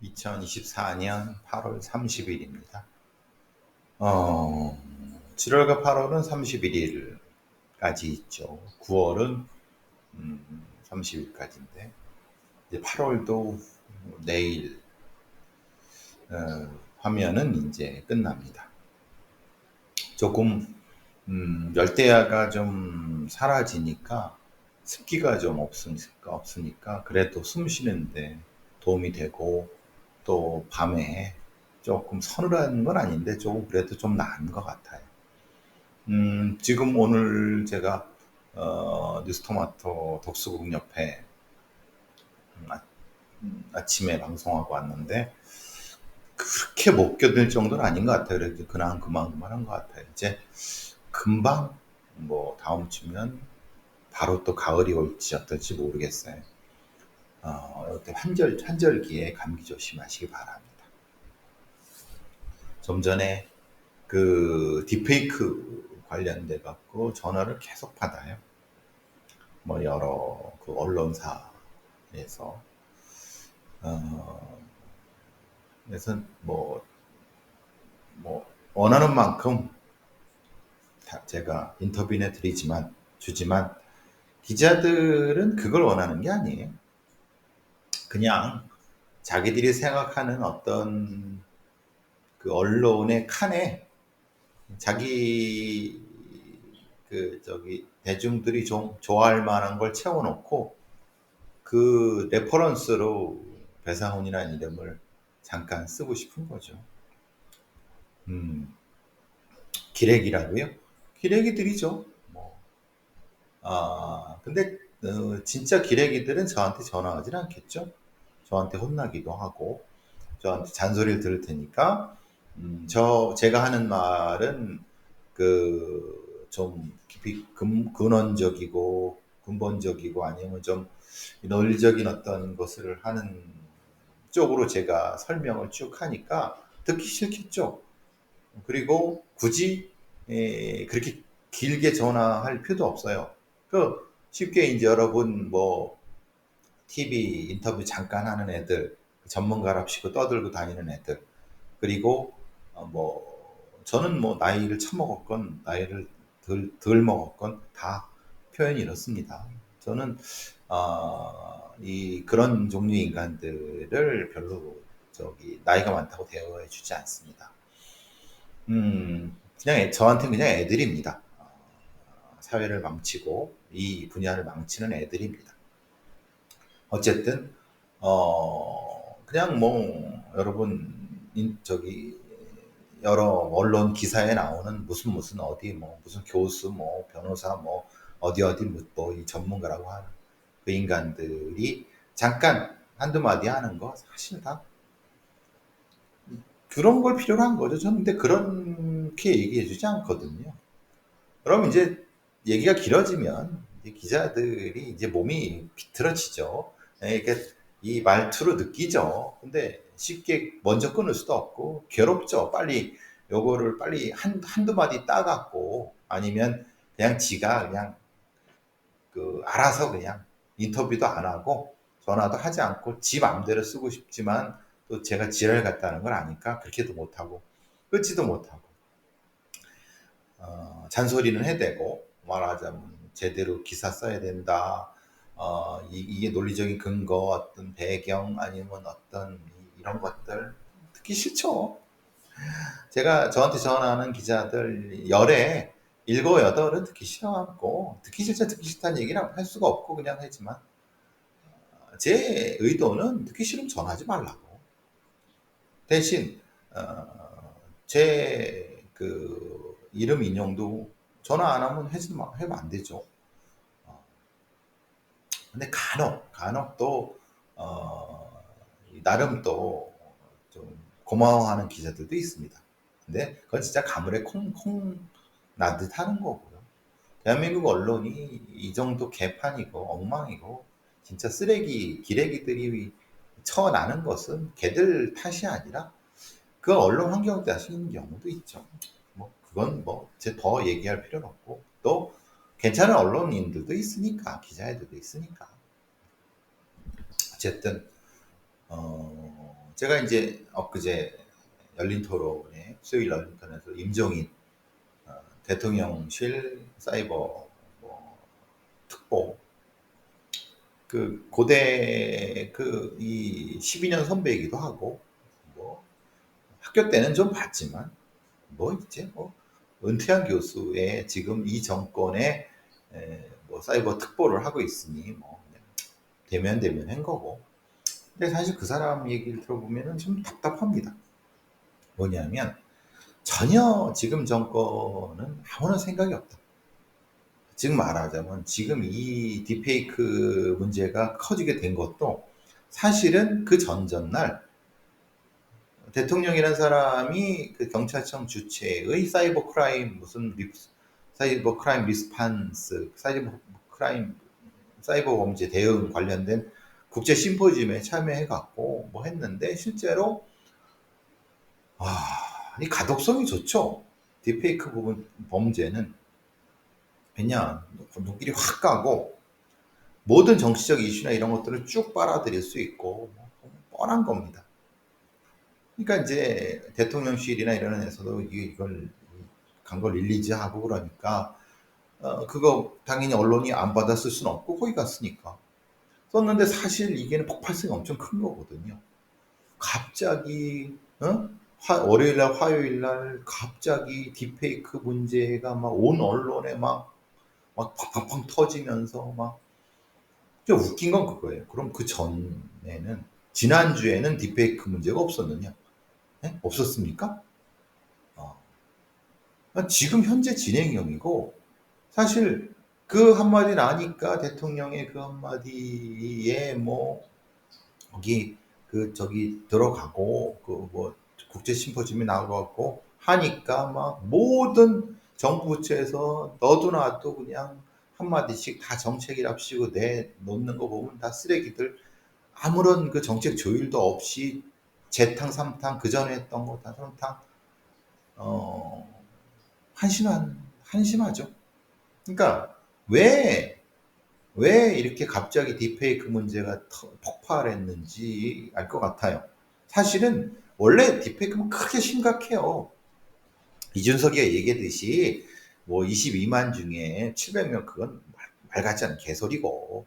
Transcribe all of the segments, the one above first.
2024년 8월 30일입니다. 7월과 8월은 31일까지 있죠. 9월은 30일까지인데 이제 8월도 내일 하면은 이제 끝납니다. 조금 열대야가 좀 사라지니까 습기가 좀 없으니까 그래도 숨 쉬는데 도움이 되고, 또 밤에 조금 서늘한 건 아닌데 조금 그래도 좀 나은 것 같아요. 지금 오늘 제가 뉴스토마토 독서국 옆에 아침에 방송하고 왔는데 그렇게 못 견딜 정도는 아닌 것 같아요. 그래도 그만한 것 같아요. 이제 금방 뭐 다음 주면 바로 또 가을이 올지 어떨지 모르겠어요. 이때 환절기에 감기 조심하시기 바랍니다. 좀 전에 그 딥페이크 관련돼 갖고 전화를 계속 받아요. 뭐 여러 그 언론사에서. 어, 그래서 뭐 원하는 만큼 제가 인터뷰해 주지만 기자들은 그걸 원하는 게 아니에요. 그냥 자기들이 생각하는 어떤 그 언론의 칸에 자기 대중들이 좀 좋아할 만한 걸 채워놓고 그 레퍼런스로 배상훈이라는 이름을 잠깐 쓰고 싶은 거죠. 음, 기레기라고요? 기레기들이죠. 뭐. 근데 진짜 기레기들은 저한테 전화하진 않겠죠. 저한테 혼나기도 하고 저한테 잔소리를 들을 테니까 제가 하는 말은 그 좀 깊이 근원적이고 근본적이고 아니면 좀 논리적인 어떤 것을 하는 쪽으로 제가 설명을 쭉 하니까 듣기 싫겠죠. 그리고 굳이 그렇게 길게 전화할 필요도 없어요. 쉽게 이제 여러분 뭐 TV 인터뷰 잠깐 하는 애들, 전문가랍시고 떠들고 다니는 애들, 그리고 저는 뭐 나이를 처먹었건 나이를 덜 먹었건 다 표현이 이렇습니다. 저는 이 그런 종류의 인간들을 별로 나이가 많다고 대우해 주지 않습니다. 저한테는 그냥 애들입니다. 사회를 망치고 이 분야를 망치는 애들입니다. 어쨌든 그냥 뭐 여러분 여러 언론 기사에 나오는 무슨 어디 뭐 무슨 교수 뭐 변호사 뭐 어디 뭐이 전문가라고 하는 그 인간들이 잠깐 한두 마디 하는 거 사실 다 그런 걸 필요로 한 거죠. 저는 근데 그렇게 얘기해 주지 않거든요. 그럼 이제 얘기가 길어지면 이제 기자들이 이제 몸이 비틀어지죠. 이렇게 이 말투로 느끼죠. 근데 쉽게 먼저 끊을 수도 없고 괴롭죠. 요거를 빨리 한두 마디 따갖고 아니면 그냥 지가 그냥 알아서 그냥 인터뷰도 안 하고 전화도 하지 않고 지 맘대로 쓰고 싶지만 또 제가 지랄 같다는 걸 아니까 그렇게도 못하고 끊지도 못하고 잔소리는 해대고 말하자면 제대로 기사 써야 된다. 이게 논리적인 근거, 어떤 배경 아니면 어떤 이런 것들 듣기 싫죠. 제가 저한테 전화하는 기자들 열에 일곱 여덟은 듣기 싫어갖고 듣기 싫다는 얘기를 할 수가 없고 그냥 하지만 제 의도는 듣기 싫으면 전화하지 말라고. 대신 제 이름 인용도 전화 안 하면 하면 안 되죠. 근데 간혹 또 나름 또 좀 고마워하는 기자들도 있습니다. 근데 그건 진짜 가물에 콩 나듯 하는 거고요. 대한민국 언론이 이 정도 개판이고 엉망이고 진짜 쓰레기 기레기들이 쳐나는 것은 걔들 탓이 아니라 그 언론 환경 탓인 경우도 있죠. 뭐 그건 뭐 제 더 얘기할 필요는 없고 또 괜찮은 언론인들도 있으니까 기자애들도 있으니까 어쨌든 제가 이제 엊그제 열린 토론에 수요일 열린 토론에서 임종인 대통령실 사이버 뭐 특보 그 고대 그 이 12년 선배이기도 하고 뭐 학교 때는 좀 봤지만 뭐 이제 뭐 은퇴한 교수의 지금 이 정권의 뭐 사이버 특보를 하고 있으니 뭐 그냥 대면 한 거고. 근데 사실 그 사람 얘기를 들어보면은 좀 답답합니다. 뭐냐면 전혀 지금 정권은 아무런 생각이 없다. 즉 말하자면 지금 이 딥페이크 문제가 커지게 된 것도 사실은 그 전전날 대통령이라는 사람이 그 경찰청 주최의 사이버 크라임 사이버 크라임 리스판스 사이버 크라임 사이버 범죄 대응 관련된 국제 심포지엄에 참여해 갖고 뭐 했는데 실제로 이 가독성이 좋죠. 딥페이크 부분 범죄는 그냥 눈길이 확 가고 모든 정치적 이슈나 이런 것들을 쭉 빨아들일 수 있고 뭐 뻔한 겁니다. 그러니까 이제 대통령실이나 이런 데서도 이걸 광고 릴리즈하고 그러니까 그거 당연히 언론이 안 받았을 수는 없고 거기 갔으니까 썼는데 사실 이게 폭발성이 엄청 큰 거거든요. 갑자기 월요일 날 화요일 날 갑자기 딥페이크 문제가 막 온 언론에 막 팡팡팡 터지면서 막 좀 웃긴 건 그거예요. 그럼 그 전에는 지난주에는 딥페이크 문제가 없었느냐? 네? 없었습니까? 어. 지금 현재 진행형이고 사실 그 한마디 나니까 대통령의 그 한마디에 뭐 거기 그 저기 들어가고 그 뭐 국제 심포지엄이 나가고 하니까 막 모든 정부 부처에서 너도 나도 그냥 한마디씩 다 정책이랍시고 내놓는 거 보면 다 쓰레기들 아무런 그 정책 조율도 없이 재탕 삼탕 그 전에 했던 거 다 삼탕 어 한심하죠. 그러니까 왜 이렇게 갑자기 딥페이크 문제가 폭발했는지 알 것 같아요. 사실은 원래 딥페이크는 크게 심각해요. 이준석이가 얘기했듯이 뭐 22만 중에 700명 그건 말 같지 않은 개소리고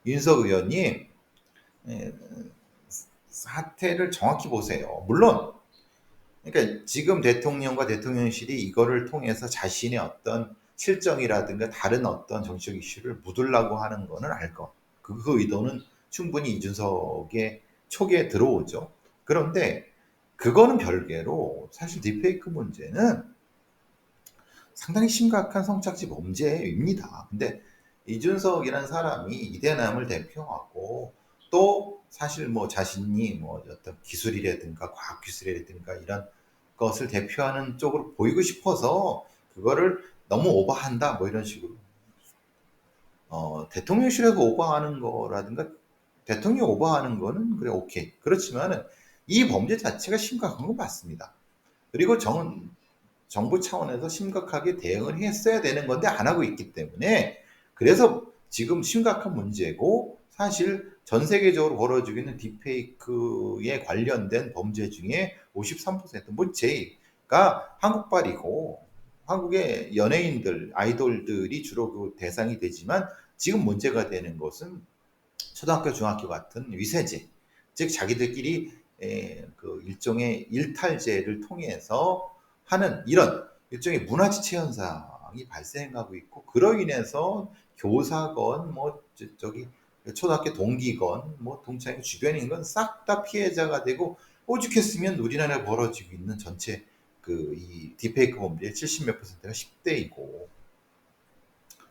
윤석 의원님 예, 사태를 정확히 보세요. 물론 그러니까 지금 대통령과 대통령실이 이거를 통해서 자신의 어떤 실정이라든가 다른 어떤 정치적 이슈를 묻으려고 하는 거는 알 거. 그 의도는 충분히 이준석의 촉에 들어오죠. 그런데 그거는 별개로 사실 딥페이크 문제는 상당히 심각한 성착취 범죄입니다. 근데 이준석이라는 사람이 이대남을 대표하고 또 사실 뭐 자신이 뭐 어떤 기술이라든가 과학 기술이라든가 이런 것을 대표하는 쪽으로 보이고 싶어서 그거를 너무 오버한다 뭐 이런 식으로 대통령실에서 오버하는 거라든가 대통령이 오버하는 거는 그래 오케이 그렇지만은 이 범죄 자체가 심각한 건 맞습니다. 그리고 정부 차원에서 심각하게 대응을 했어야 되는 건데 안 하고 있기 때문에 그래서 지금 심각한 문제고 사실 전 세계적으로 벌어지고 있는 딥페이크에 관련된 범죄 중에 53%뭐 제가 한국발이고 한국의 연예인들 아이돌들이 주로 그 대상이 되지만 지금 문제가 되는 것은 초등학교 중학교 같은 위세제 즉 자기들끼리 그 일종의 일탈제를 통해서 하는 이런 일종의 문화지체 현상이 발생하고 있고 그로 인해서 교사건 뭐 저기 초등학교 동기건 뭐 동창회 주변인 건 싹 다 피해자가 되고 오죽했으면 우리나라에 벌어지고 있는 전체 그 이 딥페이크 범죄의 70 몇 %가 10대이고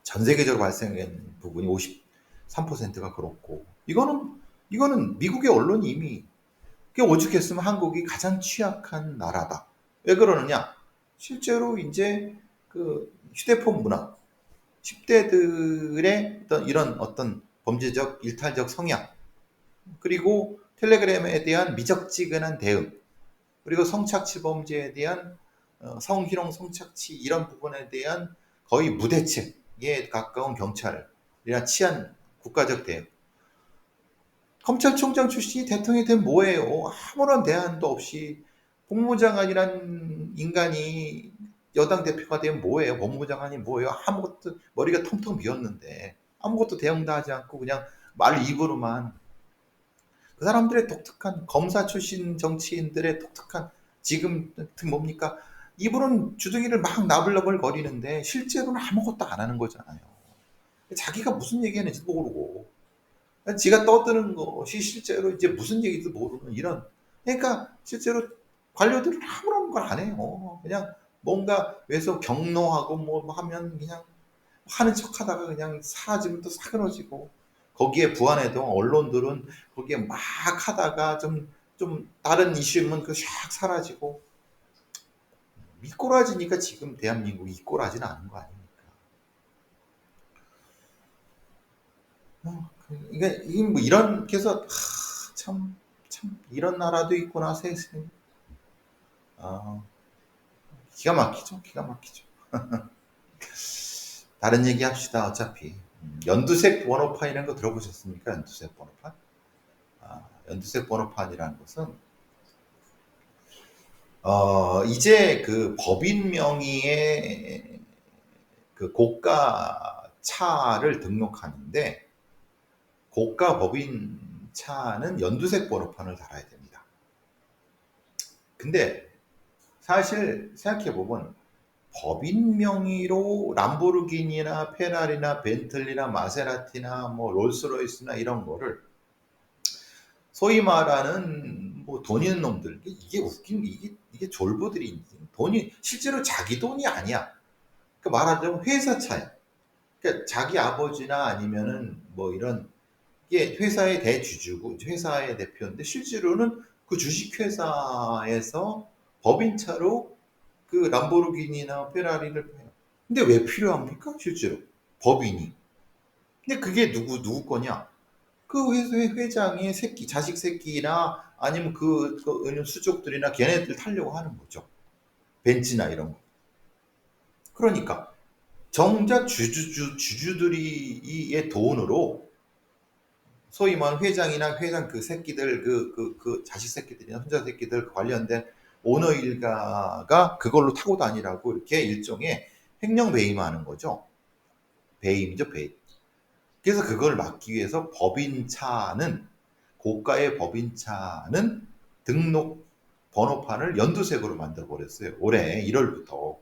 전 세계적으로 발생한 부분이 53%가 그렇고 이거는 미국의 언론이 이미 오죽했으면 한국이 가장 취약한 나라다. 왜 그러느냐? 실제로 이제 그 휴대폰 문화, 10대들의 어떤 이런 어떤 범죄적 일탈적 성향, 그리고 텔레그램에 대한 미적지근한 대응, 그리고 성착취 범죄에 대한 성희롱, 성착취 이런 부분에 대한 거의 무대책에 가까운 경찰이나 치안 국가적 대응. 검찰총장 출신이 대통령이 되면 뭐예요? 아무런 대안도 없이 법무장관이란 인간이 여당 대표가 되면 뭐예요? 법무장관이 뭐예요? 아무것도 머리가 텅텅 비었는데 아무것도 대응도 하지 않고 그냥 말 입으로만 그 사람들의 독특한 검사 출신 정치인들의 독특한 지금 뭡니까? 입으로는 주둥이를 막 나불나불 거리는데 실제로는 아무것도 안 하는 거잖아요. 자기가 무슨 얘기하는지도 모르고 지가 떠드는 것이 실제로 이제 무슨 얘기도 모르는 이런 그러니까 실제로 관료들은 아무런 걸 안 해요. 그냥 뭔가 왜서 경로하고 뭐 하면 그냥 하는 척하다가 그냥 사라지면 또 사그러지고 거기에 부안해도 언론들은 거기에 막 하다가 좀 다른 이슈면 그 샥 사라지고 미꼬라지니까 지금 대한민국이 이 꼬라지는 않은 거 아닙니까? 그러니까 이게 뭐 이런 그래서 참 이런 나라도 있구나 세상에. 아, 기가 막히죠, 기가 막히죠. 다른 얘기 합시다. 어차피 연두색 번호판이라는 거 들어보셨습니까? 연두색 번호판? 연두색 번호판이라는 것은 이제 그 법인 명의의 그 고가 차를 등록하는데 고가 법인 차는 연두색 번호판을 달아야 됩니다. 근데 사실 생각해보면 법인 명의로 람보르기니나 페라리나 벤틀리나 마세라티나 뭐 롤스로이스나 이런 거를 소위 말하는 뭐 돈 있는 놈들 이게 웃긴 이게 졸부들이 돈이 실제로 자기 돈이 아니야. 그 말하자면 회사 차야. 그러니까 자기 아버지나 아니면은 뭐 이런 이게 회사의 대주주고 회사의 대표인데 실제로는 그 주식회사에서 법인차로 그 람보르기니나 페라리를 해요. 근데 왜 필요합니까? 실제로 법인이. 근데 그게 누구 거냐? 그 회사의 회장의 새끼, 자식 새끼나 아니면 그 수족들이나 걔네들 타려고 하는 거죠. 벤츠나 이런 거. 그러니까 정작 주주들이의 돈으로 소위 말하는 회장이나 회장 그 새끼들 그 자식 새끼들이나 혼자 새끼들 관련된 오너 일가가 그걸로 타고 다니라고 이렇게 일종의 횡령 배임하는 거죠. 배임이죠, 배임. 그래서 그걸 막기 위해서 법인차는 고가의 법인차는 등록 번호판을 연두색으로 만들어 버렸어요. 올해 1월부터.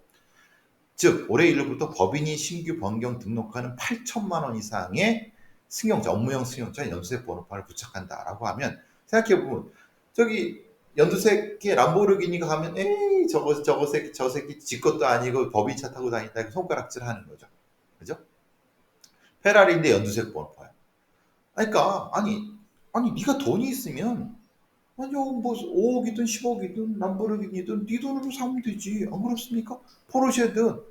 즉 올해 1월부터 법인이 신규 변경 등록하는 8천만 원 이상의 승용차, 업무용 승용차 연두색 번호판을 부착한다라고 하면 생각해보면 저기 연두색의 람보르기니가 가면 에이 저거 새끼 저 새끼 지 것도 아니고 법인차 타고 다닌다 이렇게 손가락질 하는 거죠. 그죠? 페라리인데 연두색 번호판. 그러니까 아니 네가 돈이 있으면 아니요 뭐 5억이든 10억이든 람보르기니든 네 돈으로 사면 되지 안 그렇습니까? 포르쉐든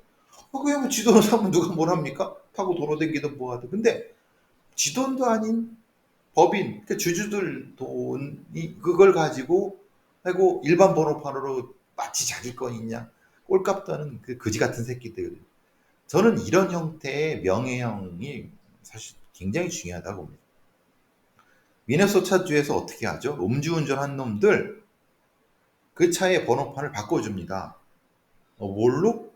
그냥 뭐 지 돈으로 사면 누가 뭘 합니까? 타고 도로 댕기든 뭐하든 근데 지 돈도 아닌 법인 그 주주들 돈이 그걸 가지고 하고 일반 번호판으로 마치 자기 건 있냐 꼴값도 하는 그 거지 같은 새끼들 저는 이런 형태의 명예형이 사실 굉장히 중요하다고 봅니다. 미네소타주에서 어떻게 하죠? 음주운전한 놈들 그 차의 번호판을 바꿔줍니다. 뭘로?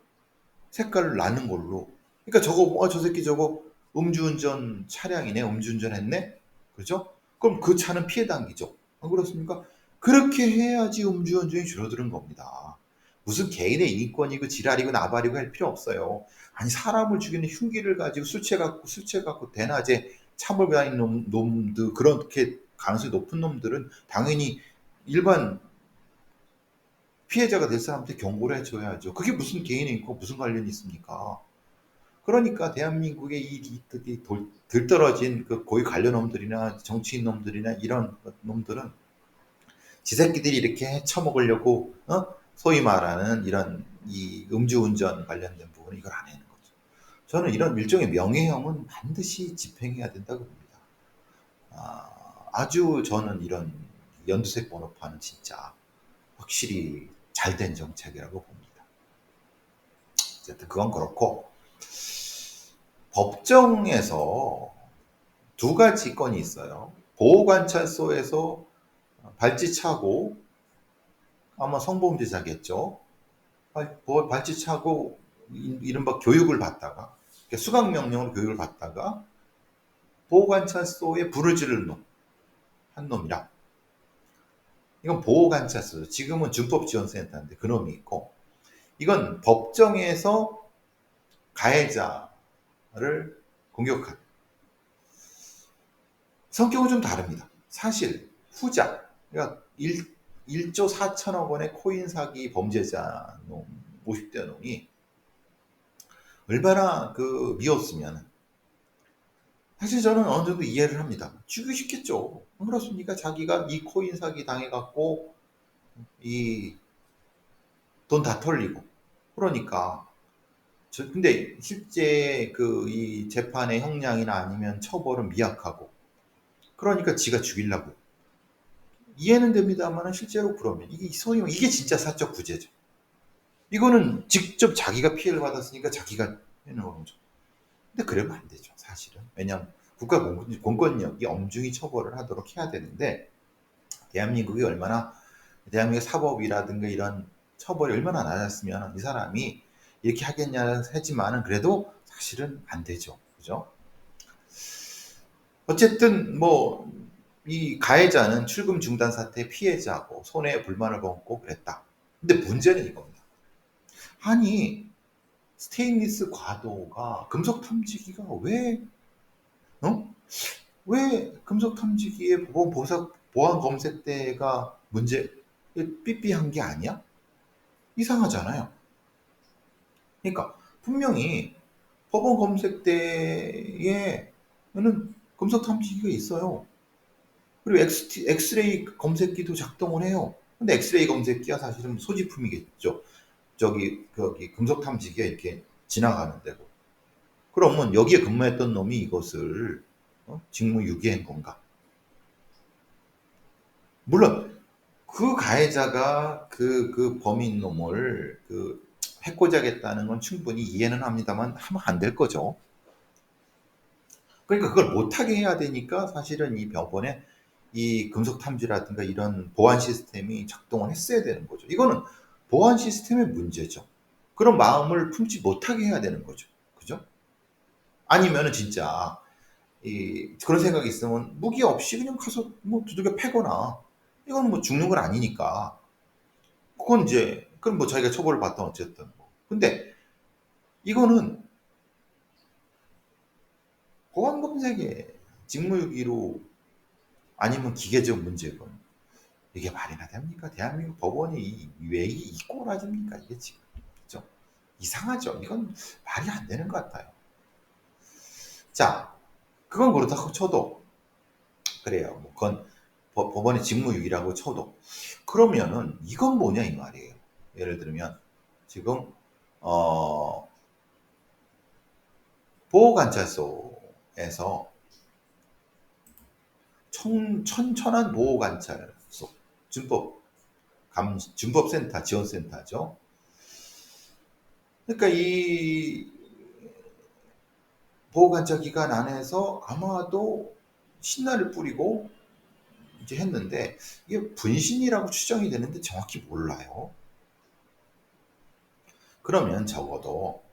색깔을 나는 걸로. 그러니까 저거 저 새끼 저거 음주운전 차량이네, 음주운전 했네, 그죠? 그럼 그 차는 피해 당기죠. 안 그렇습니까? 그렇게 해야지 음주운전이 줄어드는 겁니다. 무슨 개인의 인권이고 지랄이고 나발이고 할 필요 없어요. 아니 사람을 죽이는 흉기를 가지고 술 취해갖고 대낮에 차 몰고 다니는 놈들 그렇게 가능성이 높은 놈들은 당연히 일반 피해자가 될 사람한테 경고를 해줘야죠. 그게 무슨 개인의 인권 무슨 관련이 있습니까? 그러니까 대한민국의 이 들떨어진 그 고위 관련 놈들이나 정치인 놈들이나 이런 놈들은 지새끼들이 이렇게 처먹으려고 소위 말하는 이런 이 음주운전 관련된 부분 이걸 안 해는 거죠. 저는 이런 일종의 명예형은 반드시 집행해야 된다고 봅니다. 아주 저는 이런 연두색 번호판은 진짜 확실히 잘된 정책이라고 봅니다. 어쨌든 그건 그렇고 법정에서 두 가지 건이 있어요. 보호관찰소에서 발찌차고 아마 성범죄자겠죠. 발찌차고 이른바 교육을 받다가 수강 명령으로 교육을 받다가 보호관찰소에 불을 지를 놈, 한 놈이라. 이건 보호관찰소. 지금은 준법지원센터인데 그놈이 있고, 이건 법정에서 가해자를 공격한. 성격은 좀 다릅니다. 사실 후자, 그러니까 1조 4천억 원의 코인 사기 범죄자 놈, 50대 놈이 얼마나 미웠으면, 사실 저는 어느 정도 이해를 합니다. 죽이고 싶겠죠. 안 그렇습니까? 자기가 이 코인 사기 당해갖고 이 돈 다 털리고 그러니까. 근데 실제 이 재판의 형량이나 아니면 처벌은 미약하고, 그러니까 지가 죽이려고. 이해는 됩니다만 실제로 그러면 이게 소위 이게 진짜 사적 구제죠. 이거는 직접 자기가 피해를 받았으니까 자기가 해놓은 거죠. 근데 그러면 안 되죠, 사실은. 왜냐하면 국가 공권력이 엄중히 처벌을 하도록 해야 되는데, 대한민국이 얼마나, 대한민국 사법이라든가 이런 처벌이 얼마나 낮았으면 이 사람이 이렇게 하겠냐 하지만은 그래도 사실은 안 되죠. 그죠? 어쨌든 이 가해자는 출금 중단 사태 피해자고 손해에 불만을 품고 그랬다. 근데 문제는 이겁니다. 아니, 스테인리스 과도가 금속 탐지기가 왜 금속 탐지기의 보안 검색대가 삐삐한 게 아니야? 이상하잖아요. 그러니까 분명히 법원 검색대에는 금속 탐지기가 있어요. 그리고 엑스레이 검색기도 작동을 해요. 근데 엑스레이 검색기가 사실은 소지품이겠죠. 거기 금속 탐지기가 이렇게 지나가는 데고. 그러면 여기에 근무했던 놈이 이것을 직무유기한 건가? 물론 그 가해자가 그 범인 놈을 해코지하겠다는 건 충분히 이해는 합니다만 하면 안 될 거죠. 그러니까 그걸 못하게 해야 되니까 사실은 이 법원에 이 금속 탐지라든가 이런 보안 시스템이 작동을 했어야 되는 거죠. 이거는 보안 시스템의 문제죠. 그런 마음을 품지 못하게 해야 되는 거죠. 그죠? 아니면은 진짜 그런 생각이 있으면 무기 없이 그냥 가서 두들겨 패거나, 이건 죽는 건 아니니까 그건 이제 그럼 자기가 처벌을 받든 어쨌든 근데 이거는 보안 검색에 직무유기로 아니면 기계적 문제건 이게 말이나 됩니까? 대한민국 법원이 왜 이 꼬라집니까? 이게 지금. 그죠? 이상하죠? 이건 말이 안 되는 것 같아요. 자, 그건 그렇다고 쳐도, 그래요. 그건 법원의 직무유기라고 쳐도, 그러면은 이건 뭐냐 이 말이에요. 예를 들면 지금 보호관찰소에서 천천한 보호관찰소, 준법센터, 지원센터죠. 그러니까 이 보호관찰 기간 안에서 아마도 신나를 뿌리고 이제 했는데, 이게 분신이라고 추정이 되는데 정확히 몰라요. 그러면 적어도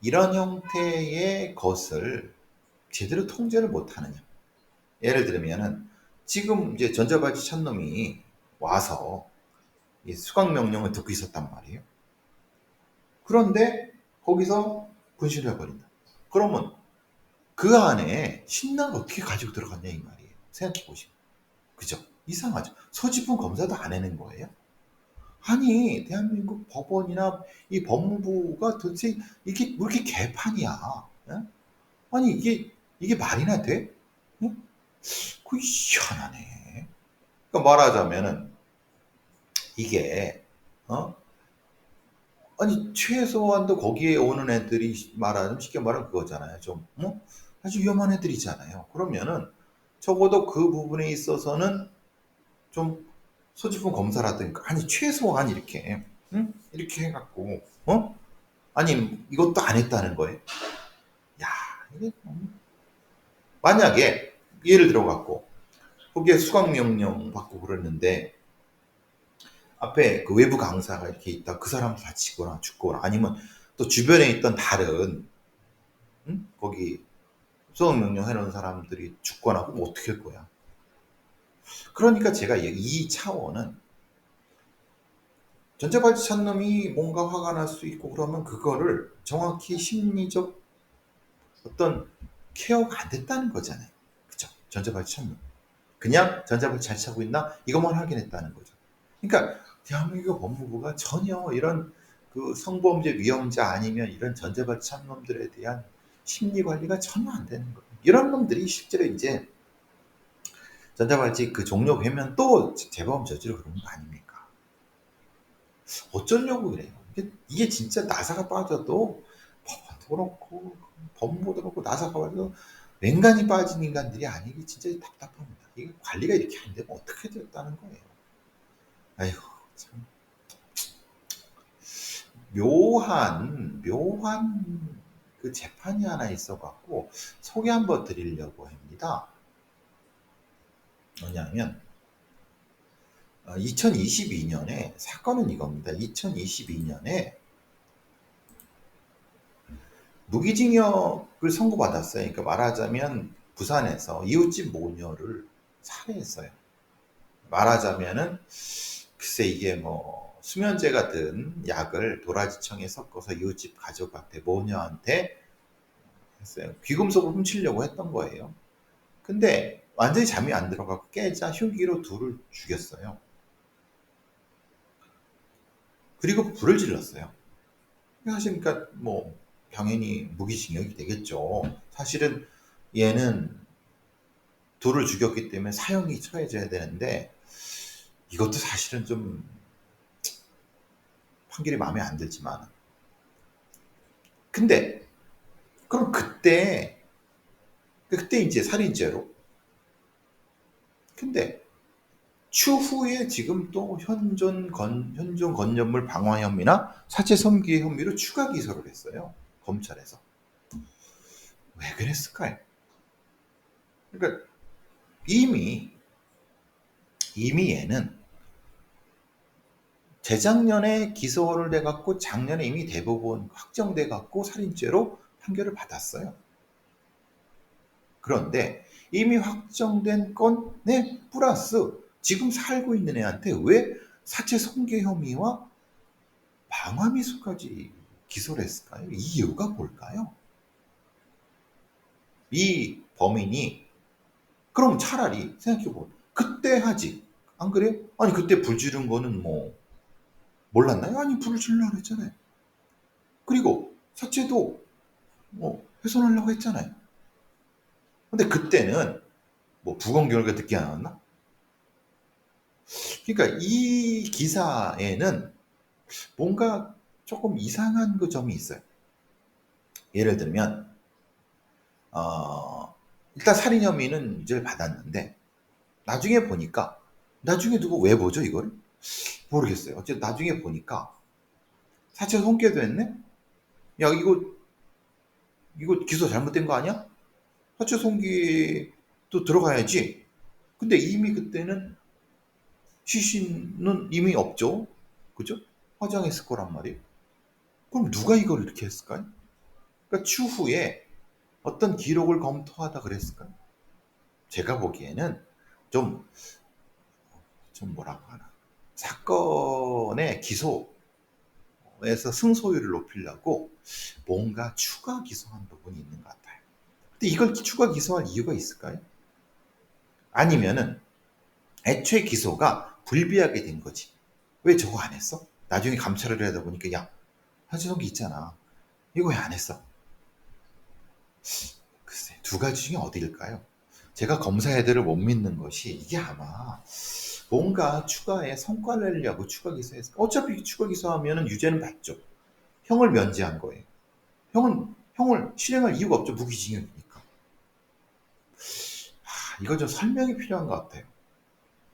이런 형태의 것을 제대로 통제를 못하느냐. 예를 들면은 지금 이제 전자발찌 찬 놈이 와서 수강 명령을 듣고 있었단 말이에요. 그런데 거기서 분실을 해버린다. 그러면 그 안에 신나를 어떻게 가지고 들어갔냐 이 말이에요. 생각해 보시면. 그죠? 이상하죠. 소지품 검사도 안 해낸 거예요. 아니, 대한민국 법원이나 이 법무부가 도대체 이게 왜 이렇게 개판이야? 예? 아니, 이게 말이나 돼? 응? 그 희한하네. 그러니까 말하자면은 이게 아니 최소한도 거기에 오는 애들이 말하자면 쉽게 말하면 그거잖아요. 좀 아주 위험한 애들이잖아요. 그러면은 적어도 그 부분에 있어서는 좀 소지품 검사라든가, 아니 최소한 이렇게 이렇게 해갖고 아니 이것도 안 했다는 거예요. 야, 이게 만약에 예를 들어 갖고 거기에 수강 명령 받고 그랬는데 앞에 그 외부 강사가 이렇게 있다 그 사람 다치거나 죽거나 아니면 또 주변에 있던 다른 거기 수강 명령 해놓은 사람들이 죽거나 그럼 어떻게 할 거야? 그러니까 제가 이 차원은 전자발찌 찬 놈이 뭔가 화가 날 수 있고 그러면 그거를 정확히 심리적 어떤 케어가 안 됐다는 거잖아요. 그죠? 전자발찌 찬 놈. 그냥 전자발찌 잘 차고 있나? 이것만 확인했다는 거죠. 그러니까 대한민국 법무부가 전혀 이런 그 성범죄 위험자 아니면 이런 전자발찌 찬 놈들에 대한 심리 관리가 전혀 안 되는 거예요. 이런 놈들이 실제로 이제 전자발찌 그 종료되면 또 재범 저지르고 그러는 거 아닙니까? 어쩌려고 그래요? 이게 진짜 나사가 빠져도 법원도 그렇고 법무부도 그렇고 나사가 빠져도 맹간이 빠진 인간들이 아니기 진짜 답답합니다. 이게 관리가 이렇게 안 되면 어떻게 됐다는 거예요. 아이고 참 묘한 그 재판이 하나 있어갖고 소개 한번 드리려고 합니다. 뭐냐면 2022년에 사건은 이겁니다. 2022년에 무기징역을 선고받았어요. 그러니까 말하자면 부산에서 이웃집 모녀를 살해했어요. 말하자면은 글쎄 이게 뭐 수면제 같은 약을 도라지청에 섞어서 이웃집 가족한테 모녀한테 했어요. 귀금속을 훔치려고 했던 거예요. 근데 완전히 잠이 안 들어가고 깨자 흉기로 둘을 죽였어요. 그리고 불을 질렀어요. 사실 그러니까 뭐 당연히 무기징역이 되겠죠. 사실은 얘는 둘을 죽였기 때문에 사형이 처해져야 되는데 이것도 사실은 좀 판결이 마음에 안 들지만 근데 그럼 그때 이제 살인죄로 근데 추후에 지금 또 현존 건전물 방화 혐의나 사체 섬기 혐의로 추가 기소를 했어요. 검찰에서. 왜 그랬을까요? 그러니까 이미 얘는 재작년에 기소를 해갖고 작년에 이미 대법원 확정돼갖고 살인죄로 판결을 받았어요. 그런데 이미 확정된 건에 플러스 지금 살고 있는 애한테 왜 사체 손괴 혐의와 방화미수까지 기소를 했을까요? 이 이유가 뭘까요? 이 범인이 그럼 차라리 생각해보면 그때 하지 안 그래요? 아니 그때 불 지른 거는 뭐 몰랐나요? 아니 불을 지르려고 했잖아요. 그리고 사체도 뭐 훼손하려고 했잖아요. 근데 그때는 뭐 부검 결과 늦게 나왔나? 그러니까 이 기사에는 뭔가 조금 이상한 그 점이 있어요. 예를 들면 일단 살인 혐의는 유죄를 받았는데 나중에 누구 왜 보죠 이걸? 모르겠어요. 어쨌든 나중에 보니까 사체 손괴도 했네? 야 이거 기소 잘못된 거 아니야? 사체 손괴도 들어가야지. 근데 이미 그때는 시신은 이미 없죠. 그죠? 화장했을 거란 말이에요. 그럼 누가 이걸 이렇게 했을까요? 그러니까 추후에 어떤 기록을 검토하다 그랬을까요? 제가 보기에는 좀, 뭐라고 하나. 사건의 기소에서 승소율을 높이려고 뭔가 추가 기소한 부분이 있는 것 같아요. 근데 이걸 추가 기소할 이유가 있을까요? 아니면은 애초에 기소가 불비하게 된 거지. 왜 저거 안 했어? 나중에 감찰을 하다 보니까 야, 한지성기 있잖아. 이거 왜 안 했어? 글쎄, 두 가지 중에 어디일까요? 제가 검사 애들을 못 믿는 것이 이게 아마 뭔가 추가에 성과를 내려고 추가 기소했어. 어차피 추가 기소하면 유죄는 받죠. 형을 면제한 거예요. 형을 실행할 이유가 없죠. 무기징역이니까. 이거 좀 설명이 필요한 것 같아요.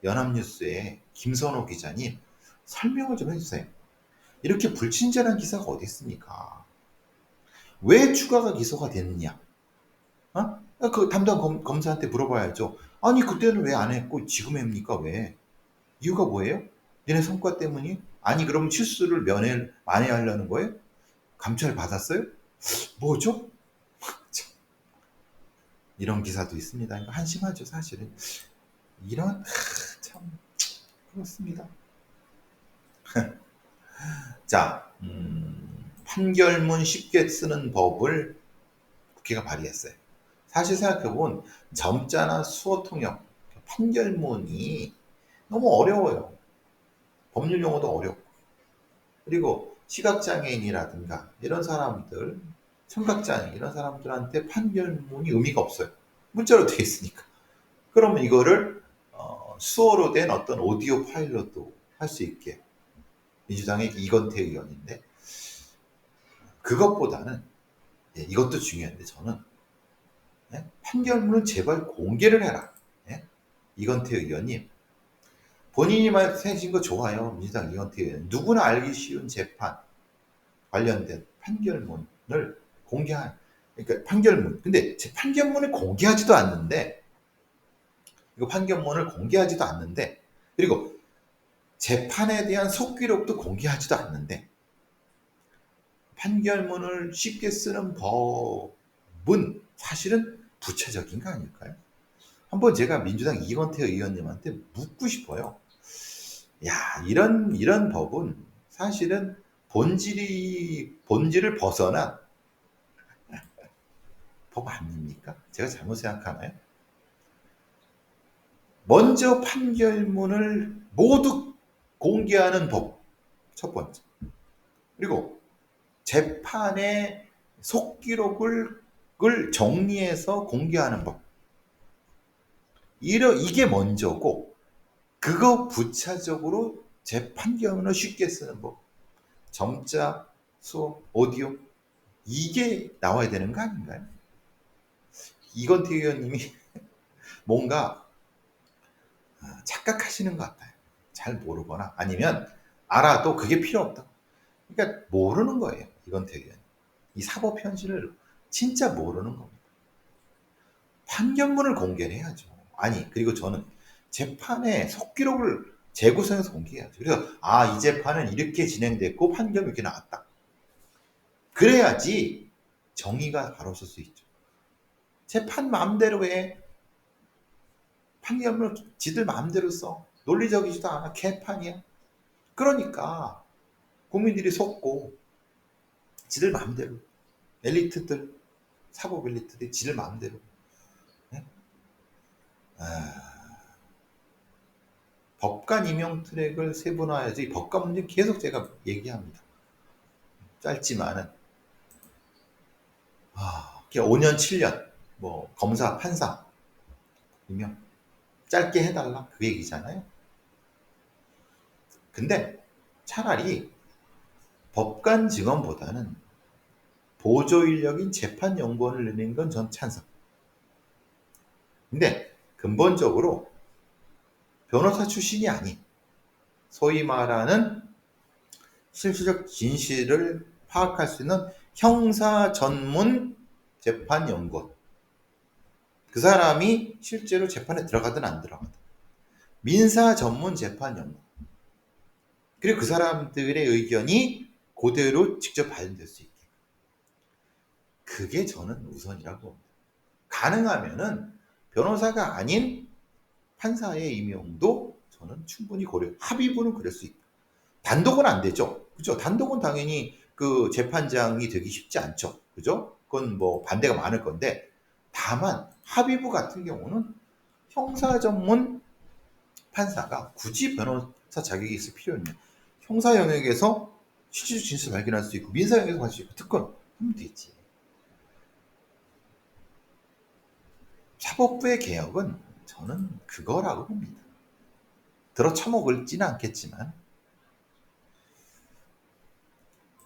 연합뉴스의 김선호 기자님 설명을 좀 해주세요. 이렇게 불친절한 기사가 어디 있습니까? 왜 추가가 기소가 됐느냐? 그 담당 검사한테 물어봐야죠. 아니 그때는 왜 안 했고 지금 합니까? 왜? 이유가 뭐예요? 니네 성과 때문이? 아니 그럼 실수를 만회하려는 거예요? 감찰 받았어요? 뭐죠? 이런 기사도 있습니다. 그러니까 한심하죠 사실은. 이런 참 그렇습니다. 자, 판결문 쉽게 쓰는 법을 국회가 발의했어요. 사실 생각해보면 점자나 수어 통역, 판결문이 너무 어려워요. 법률 용어도 어렵고. 그리고 시각장애인이라든가 이런 사람들, 청각장애 이런 사람들한테 판결문이 의미가 없어요. 문자로 되어 있으니까. 그러면 이거를 수어로 된 어떤 오디오 파일로도 할 수 있게 민주당의 이건태 의원인데 그것보다는 이것도 중요한데 저는 판결문은 제발 공개를 해라. 이건태 의원님 본인이 말씀하신 거 좋아요. 민주당 이건태 의원 누구나 알기 쉬운 재판 관련된 판결문을 공개한 그러니까 판결문 근데 제 판결문을 공개하지도 않는데 이거 판결문을 공개하지도 않는데 그리고 재판에 대한 속기록도 공개하지도 않는데 판결문을 쉽게 쓰는 법은 사실은 부차적인 거 아닐까요? 한번 제가 민주당 이건태 의원님한테 묻고 싶어요. 야, 이런 법은 사실은 본질을 벗어난 법 아닙니까? 제가 잘못 생각하나요? 먼저 판결문을 모두 공개하는 법. 첫 번째. 그리고 재판의 속기록을 정리해서 공개하는 법. 이게 먼저고, 그거 부차적으로 재판결문을 쉽게 쓰는 법. 점자, 수어, 오디오. 이게 나와야 되는 거 아닌가요? 이건태 의원님이 뭔가 착각하시는 것 같아요. 잘 모르거나 아니면 알아도 그게 필요 없다. 그러니까 모르는 거예요. 이건태 의원. 이 사법 현실을 진짜 모르는 겁니다. 판결문을 공개를 해야죠. 아니 그리고 저는 재판의 속기록을 재구성해서 공개해야죠. 그래서 이 재판은 이렇게 진행됐고 판결이 이렇게 나왔다. 그래야지 정의가 바로 설 수 있죠. 재판 마음대로 해. 판결문을 지들 마음대로 써. 논리적이지도 않아. 개판이야. 그러니까 국민들이 속고 지들 마음대로 엘리트들 사법 엘리트들이 지들 마음대로 네? 법관 임용 트랙을 세분화해야지 법관 문제 계속 제가 얘기합니다. 짧지만은 5년 7년 뭐 검사 판사 임용 짧게 해달라 그 얘기잖아요. 근데 차라리 법관 직원보다는 보조 인력인 재판연구원을 늘리는 건 전 찬성. 근데 근본적으로 변호사 출신이 아닌 소위 말하는 실질적 진실을 파악할 수 있는 형사 전문 재판연구원. 그 사람이 실제로 재판에 들어가든 안 들어가든. 민사 전문 재판연구원. 그리고 그 사람들의 의견이 그대로 직접 발견될 수 있게. 그게 저는 우선이라고 봅니다. 가능하면은 변호사가 아닌 판사의 임용도 저는 충분히 합의부는 그럴 수 있다. 단독은 안 되죠. 그죠? 단독은 당연히 그 재판장이 되기 쉽지 않죠. 그죠? 그건 뭐 반대가 많을 건데 다만 합의부 같은 경우는 형사 전문 판사가 굳이 변호사 자격이 있을 필요 없냐. 형사 영역에서 실질적 진실을 발견할 수 있고 민사 영역에서 할 수 있고 특권 하면 되지. 사법부의 개혁은 저는 그거라고 봅니다. 들어 처먹을지는 않겠지만